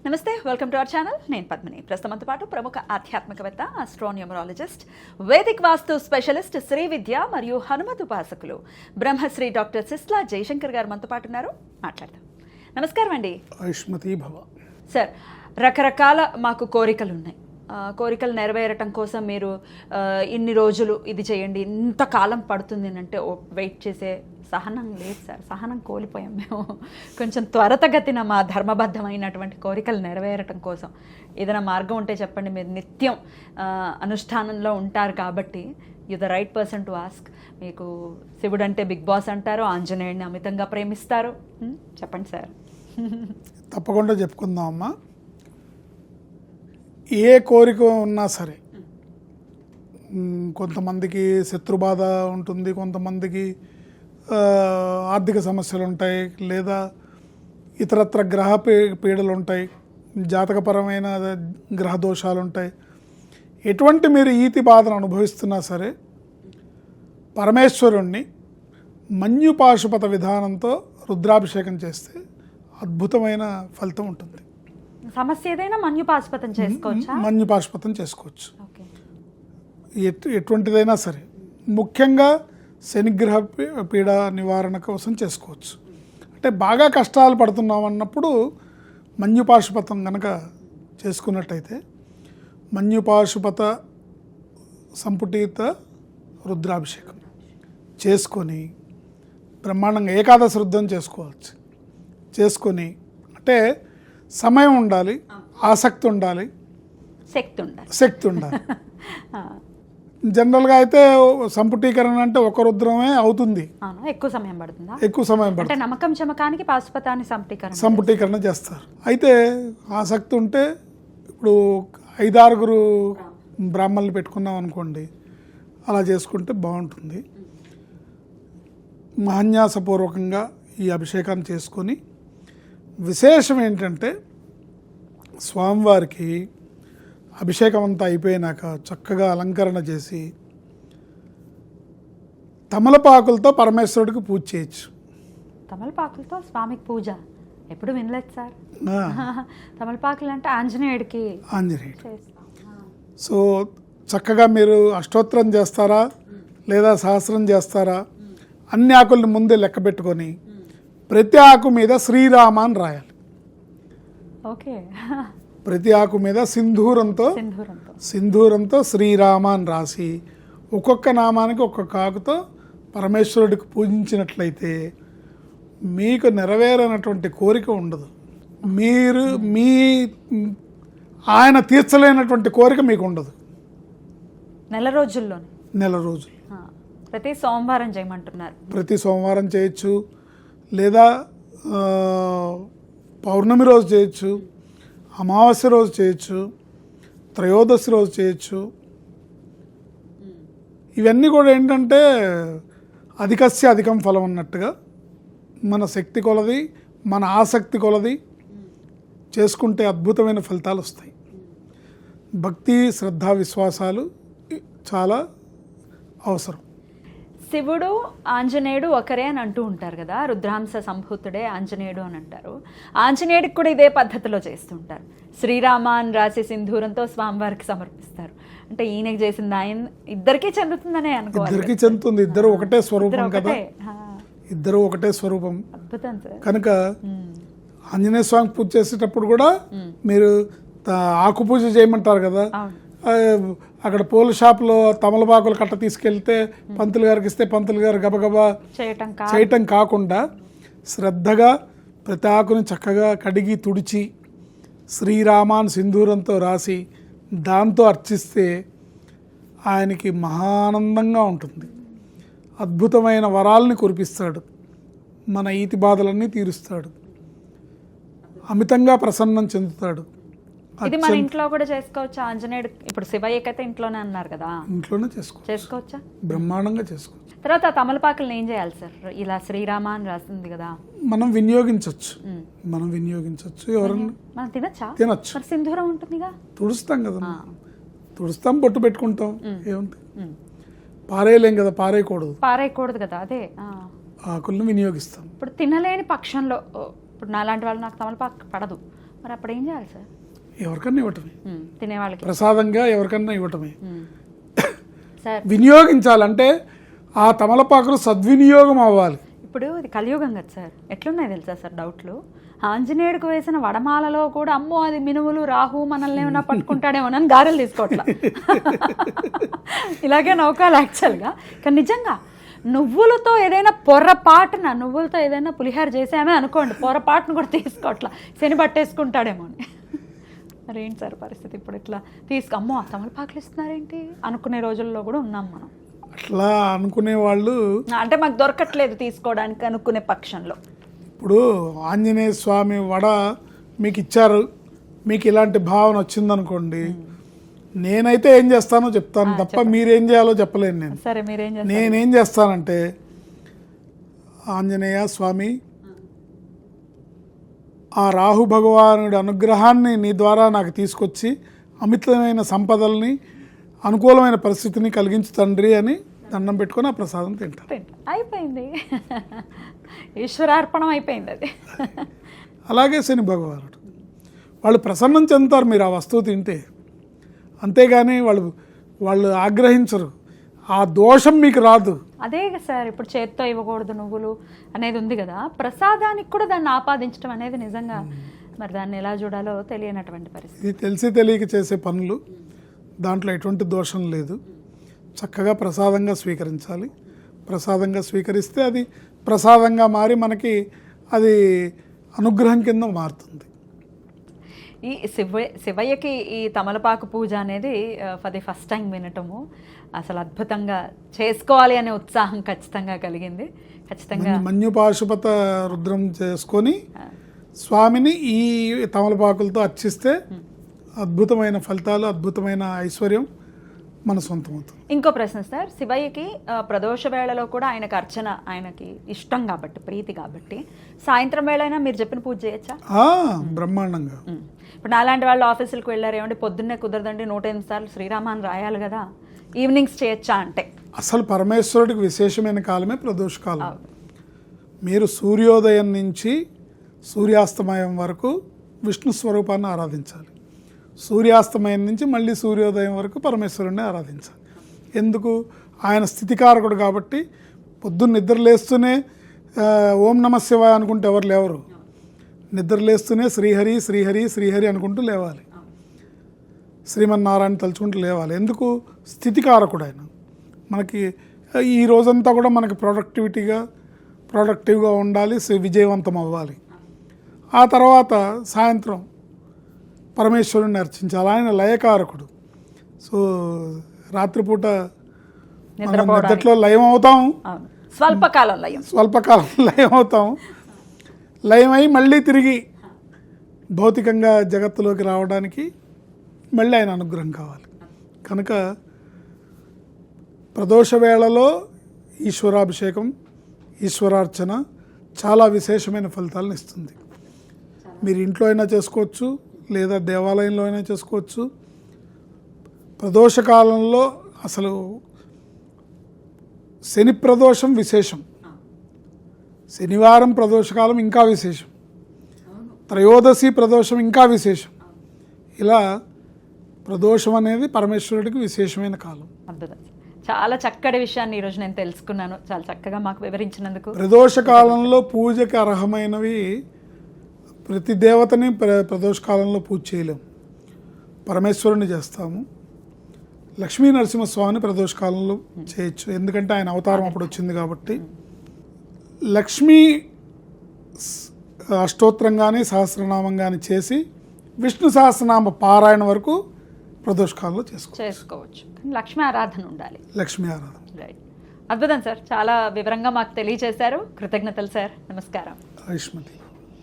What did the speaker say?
నమస్తే, welcome to our channel. నేను పద్మిని. ప్రస్తుతంతో పాటు ప్రముఖ ఆధ్యాత్మికవేత్త, ఆస్ట్రోన్యూమరాలజిస్ట్, వేదిక్ వాస్తు స్పెషలిస్ట్, శ్రీ విద్య మరియు హనుమత్ ఉపాసకులు బ్రహ్మశ్రీ డాక్టర్ సిస్లా జయశంకర్ గారు మనతో పాటు ఉన్నారు. మాట్లాడదాం. నమస్కారం అండి. ఆయుష్మతి భవ. సార్, రకరకాల మాకు కోరికలు ఉన్నాయి. కోరికలు నెరవేరటం కోసం మీరు ఇన్ని రోజులు ఇది చేయండి, ఇంతకాలం పడుతుంది అంటే వెయిట్ చేసే సహనం లేదు సార్. సహనం కోల్పోయాం మేము. కొంచెం త్వరతగతిన మా ధర్మబద్ధమైనటువంటి కోరికలు నెరవేరటం కోసం ఏదైనా మార్గం ఉంటే చెప్పండి. మీరు నిత్యం అనుష్ఠానంలో ఉంటారు కాబట్టి you the right person to ask. మీకు శివుడు అంటే బిగ్ బాస్ అంటారు, ఆంజనేయుడిని అమితంగా ప్రేమిస్తారు. చెప్పండి సార్. తప్పకుండా చెప్పుకుందాం అమ్మా. ఏ కోరిక ఉన్నా సరే, కొంతమందికి శత్రుబాధ ఉంటుంది, కొంతమందికి ఆర్థిక సమస్యలు ఉంటాయి, లేదా ఇతరత్ర గ్రహ పీడలు ఉంటాయి, జాతకపరమైన గ్రహ దోషాలు ఉంటాయి. ఎటువంటి మీరు ఈతి బాధను అనుభవిస్తున్నా సరే, పరమేశ్వరుణ్ణి మన్యుపాశుపత విధానంతో రుద్రాభిషేకం చేస్తే అద్భుతమైన ఫలితం ఉంటుంది. సమస్య ఏదైనా మన్యుపాశుపతం చేసుకోవచ్చు. మన్యుపాశుపతం చేసుకోవచ్చు, ఎటువంటిదైనా సరే. ముఖ్యంగా శనిగ్రహ పీడ నివారణ కోసం చేసుకోవచ్చు. అంటే బాగా కష్టాలు పడుతున్నాం అన్నప్పుడు మన్యుపాశుపతం కనుక చేసుకున్నట్టయితే, మన్యుపాశుపత సంపుటిత రుద్రాభిషేకం చేసుకొని బ్రహ్మాండంగా ఏకాదశి రుద్రం చేసుకోవచ్చు. చేసుకొని అంటే సమయం ఉండాలి, ఆసక్తి ఉండాలి, శక్తి ఉండాలి. జనరల్గా అయితే సంపుటీకరణ అంటే ఒక రుద్రమే అవుతుంది, ఎక్కువ సమయం పడుతుంది. ఎక్కువ సమయం పడుతుంది. నమ్మకం చమకానికి పాశుపతాన్ని సంపుటీకరణ చేస్తారు. అయితే ఆసక్తి ఉంటే ఇప్పుడు 5-6 బ్రాహ్మణులు పెట్టుకున్నాం అనుకోండి, అలా చేసుకుంటే బాగుంటుంది. మహాన్యాసపూర్వకంగా ఈ అభిషేకాన్ని చేసుకొని, విశేషం ఏంటంటే స్వామివారికి అభిషేకం అంతా అయిపోయినాక చక్కగా అలంకరణ చేసి తమలపాకులతో పరమేశ్వరుడికి పూజ చేయొచ్చు. తమలపాకులతో స్వామికి పూజ ఎప్పుడు వినలేదు సార్. తమలపాకులు అంటే ఆంజనేయుడికి. సో చక్కగా మీరు అష్టోత్తరం చేస్తారా లేదా సహస్రం చేస్తారా, అన్ని ఆకుల్ని ముందే లెక్క పెట్టుకొని ప్రతి ఆకు మీద శ్రీరామ అని రాయాలి. ఓకే. ప్రతి ఆకు మీద సింధూరంతో శ్రీరామ అని రాసి ఒక్కొక్క నామానికి ఒక్కొక్క ఆకుతో పరమేశ్వరుడికి పూజించినట్లయితే మీకు నెరవేరనటువంటి కోరిక ఉండదు. మీరు ఆయన తీర్చలేనటువంటి కోరిక మీకు ఉండదు. నెల రోజులు ప్రతి సోమవారం చేయమంటున్నారు. ప్రతి సోమవారం చేయొచ్చు, లేదా పౌర్ణమి రోజు చేయొచ్చు, అమావాస్య రోజు చేయొచ్చు, త్రయోదశి రోజు చేయొచ్చు. ఇవన్నీ కూడా ఏంటంటే అధికస్య అధికం ఫలం అన్నట్టుగా మన శక్తి కొలది, మన ఆసక్తి కొలది చేసుకుంటే అద్భుతమైన ఫలితాలు వస్తాయి. భక్తి, శ్రద్ధ, విశ్వాసాలు చాలా అవసరం. శివుడు ఆంజనేయుడు ఒకరే అని అంటూ ఉంటారు కదా, రుద్రాంశ సంభూతుడే ఆంజనేయుడు అని అంటారు. ఆంజనేయుడికి కూడా ఇదే పద్ధతిలో చేస్తుంటారు. శ్రీరామ అని రాసి సింధూరంతో స్వామివారికి సమర్పిస్తారు. అంటే ఈయనకి చేసింది ఆయన ఇద్దరికీ చెందుతుందనే అనుకోవాలి. ఇద్దరికీ చెందుతుంది. ఇద్దరు ఒకటే స్వరూపం కదా, ఇద్దరు ఒకటే స్వరూపం. అద్భుతం సార్. కనుక ఆంజనేయ స్వామి పూజ చేసేటప్పుడు కూడా మీరు ఆకు పూజ చేయమంటారు కదా, అక్కడ పూల షాప్లో తమలపాకులు కట్ట తీసుకెళ్తే పంతులు గారికి ఇస్తే పంతులు గారు గబగబా చేయటం కాకుండా శ్రద్ధగా ప్రతి ఆకుని చక్కగా కడిగి తుడిచి శ్రీరామాన్ సింధూరంతో రాసి దాంతో అర్చిస్తే ఆయనకి మహానందంగా ఉంటుంది. అద్భుతమైన వరాలని కురిపిస్తాడు, మన ఈతి బాధలన్నీ తీరుస్తాడు, అమితంగా ప్రసన్నం చెందుతాడు. ఇది మన ఇంట్లో కూడా చేసుకోవచ్చు. ఆంజనేయుడు ఇప్పుడు శివయ్యకైతే ఇంట్లోనే అన్నారు కదా, ఇంట్లోనే చేసుకోవచ్చా? బ్రహ్మాండంగా చేసుకోవచ్చు. తర్వాత తమలపాకులను ఏం చేయాలి సార్? ఇలా శ్రీరామ అని రాస్తుంది కదా, మనం వినియోగించవచ్చు. ఎవరన్నా మనం తినొచ్చు. మరి సింధూరం ఉంటుందిగా, తుడుస్తాం కదా, తుడుస్తాం, బొట్టు పెట్టుకుంటాం, ఏముంది, పారేయలేం కదా, పారేయకూడదు కదా. అదే ఆకులను వినియోగిస్తాం. ఇప్పుడు తినలేని పక్షంలో, ఇప్పుడు నాలాంటి వాళ్ళు నాకు తమలపాకు పడదు, మరి అప్పుడు ఏం చేయాలి సార్? ఎవరికన్నా ఇవ్వటమే, తినేవాళ్ళకి ప్రసాదంగా ఎవరికన్నా ఇవ్వటమే. సార్ వినియోగించాలంటే ఆ తమలపాకులు సద్వినియోగం అవ్వాలి. ఇప్పుడు ఇది కలియుగం కదా సార్, ఎట్లున్నాయి తెలుసా సార్ డౌట్లు? ఆంజనేయుడికి వేసిన వడమాలలో కూడా అమ్మో అది మినుములు రాహు మనల్ని ఏమైనా పట్టుకుంటాడేమోనని గారెలు తీసుకోవట్లా. ఇలాగే నౌకాలు యాక్చువల్గా. కానీ నిజంగా నువ్వులతో ఏదైనా నువ్వులతో ఏదైనా పులిహార చేసామే అనుకోండి, పొరపాటును కూడా తీసుకోవట్లా, శని పట్టేసుకుంటాడేమో అని. మరి ఏంటి సార్ పరిస్థితి ఇప్పుడు? ఇట్లా అమ్మో ఆ తమలపాకులు ఇస్తున్నారేంటి అనుకునే రోజుల్లో కూడా ఉన్నాం మనం. అట్లా అనుకునే వాళ్ళు అంటే మాకు దొరకట్లేదు తీసుకోవడానికి అనుకునే పక్షంలో, ఇప్పుడు ఆంజనేయ స్వామి వడ మీకు ఇచ్చారు, మీకు ఇలాంటి భావన వచ్చిందనుకోండి, నేనైతే ఏం చేస్తానో చెప్తాను తప్ప మీరేం చేయాలో చెప్పలేను నేను. సరే మీరేం చేస్తారు? నేనేం చేస్తానంటే, ఆంజనేయ స్వామి ఆ రాహు భగవానుడి అనుగ్రహాన్ని నీ ద్వారా నాకు తీసుకొచ్చి అమితమైన సంపదల్ని అనుకూలమైన పరిస్థితిని కలిగించు తండ్రి అని దండం పెట్టుకొని ఆ ప్రసాదం తింటారు. అయిపోయింది, ఈశ్వరార్పణం అయిపోయింది అది. అలాగే శని భగవానుడు వాళ్ళు ప్రసన్నం చెందుతారు మీరు ఆ వస్తువు తింటే, అంతేగాని వాళ్ళు ఆగ్రహించరు, ఆ దోషం మీకు రాదు. అదే సార్ ఇప్పుడు చేత్తో ఇవ్వకూడదు నువ్వులు అనేది ఉంది కదా, ప్రసాదానికి కూడా దాన్ని ఆపాదించడం అనేది నిజంగా మరి దాన్ని ఎలా చూడాలో తెలియనటువంటి పరిస్థితి. ఇది తెలిసి తెలియక చేసే పనులు, దాంట్లో ఎటువంటి దోషం లేదు. చక్కగా ప్రసాదంగా స్వీకరించాలి. ప్రసాదంగా స్వీకరిస్తే అది ప్రసాదంగా మారి మనకి అది అనుగ్రహం కింద మారుతుంది. ఈ శివయ్యకి ఈ తమలపాకు పూజ అనేది ఫర్ ది ఫస్ట్ టైం వినటము అసలు అద్భుతంగా చేసుకోవాలి అనే ఉత్సాహం ఖచ్చితంగా కలిగింది. ఖచ్చితంగా మన్యుపాశుపత రుద్రం చేసుకొని స్వామిని ఈ తమలపాకులతో అర్చిస్తే అద్భుతమైన ఫలితాలు, అద్భుతమైన ఐశ్వర్యం మన సొంతమవుతుంది. ఇంకో ప్రశ్న సార్, శివయ్యకి ప్రదోష వేళలో కూడా ఆయనకు అర్చన ఆయనకి ఇష్టం కాబట్టి, ప్రీతి కాబట్టి, సాయంత్రం వేళైనా మీరు చెప్పిన పూజ చేయొచ్చా? బ్రహ్మాండంగా. ఇప్పుడు నాలాంటి వాళ్ళు ఆఫీసులకు వెళ్ళారు, ఏమంటే పొద్దున్నే కుదరదండి 108 సార్లు శ్రీరామ అని రాయాలి కదా, ఈవినింగ్స్ చేయొచ్చా అంటే? అసలు పరమేశ్వరుడికి విశేషమైన కాలమే ప్రదోష కాలం. మీరు సూర్యోదయం నుంచి సూర్యాస్తమయం వరకు విష్ణు స్వరూపాన్ని ఆరాధించాలి. సూర్యాస్తమయం నుంచి మళ్ళీ సూర్యోదయం వరకు పరమేశ్వరుడిని ఆరాధించాలి. ఎందుకు? ఆయన స్థితికారకుడు కాబట్టి. పొద్దున్న నిద్రలేస్తూనే ఓం నమ శివాయ అనుకుంటే ఎవరు లేవరు. నిద్రలేస్తూనే శ్రీహరి శ్రీహరి శ్రీహరి అనుకుంటూ లేవాలి, శ్రీమన్నారాయణ తలుచుకుంటూ లేవాలి. ఎందుకు? స్థితికారకుడు ఆయన. మనకి ఈ రోజంతా కూడా మనకి ప్రొడక్టివ్గా ఉండాలి, విజయవంతం అవ్వాలి. ఆ తర్వాత సాయంత్రం పరమేశ్వరుని అర్చించాలి. ఆయన లయకారకుడు. సో రాత్రిపూట మనం నిద్రలో లయం అవుతాం, స్వల్పకాలం లయం అవుతాం. లయమై మళ్ళీ తిరిగి భౌతికంగా జగత్తులోకి రావడానికి మళ్ళీ ఆయన అనుగ్రహం కావాలి. కనుక ప్రదోష వేళలో ఈశ్వరాభిషేకం, ఈశ్వరార్చన చాలా విశేషమైన ఫలితాలను ఇస్తుంది. మీరు ఇంట్లో అయినా చేసుకోవచ్చు, లేదా దేవాలయంలో అయినా చేసుకోవచ్చు. ప్రదోషకాలంలో అసలు శని ప్రదోషం విశేషం, శనివారం ప్రదోషకాలం ఇంకా విశేషం, త్రయోదశి ప్రదోషం ఇంకా విశేషం. ఇలా ప్రదోషం అనేది పరమేశ్వరుడికి విశేషమైన కాలం. అద్భుతం. చాలా చక్కటి విషయాన్ని ఈరోజు నేను తెలుసుకున్నాను. చాలా చక్కగా మాకు వివరించినందుకు. ప్రదోష కాలంలో పూజకి అర్హమైనవి ప్రతి దేవతని ప్రదోషకాలంలో పూజ చేయలేము. పరమేశ్వరుని చేస్తాము. లక్ష్మీ నరసింహస్వామిని ప్రదోషకాలంలో చేయొచ్చు, ఎందుకంటే ఆయన అవతారం అప్పుడు వచ్చింది కాబట్టి. లక్ష్మీ అష్టోత్తరం కానీ సహస్రనామం కానీ చేసి విష్ణు సహస్రనామ పారాయణ వరకు ప్రదోషకాలంలో చేసుకోవచ్చు. లక్ష్మీ ఆరాధన ఉండాలి. లక్ష్మీ ఆరాధన. రైట్. అద్భుతం సార్, చాలా వివరంగా మాకు తెలియజేశారు. కృతజ్ఞతలు సార్. నమస్కారం. ఆయుష్మతి.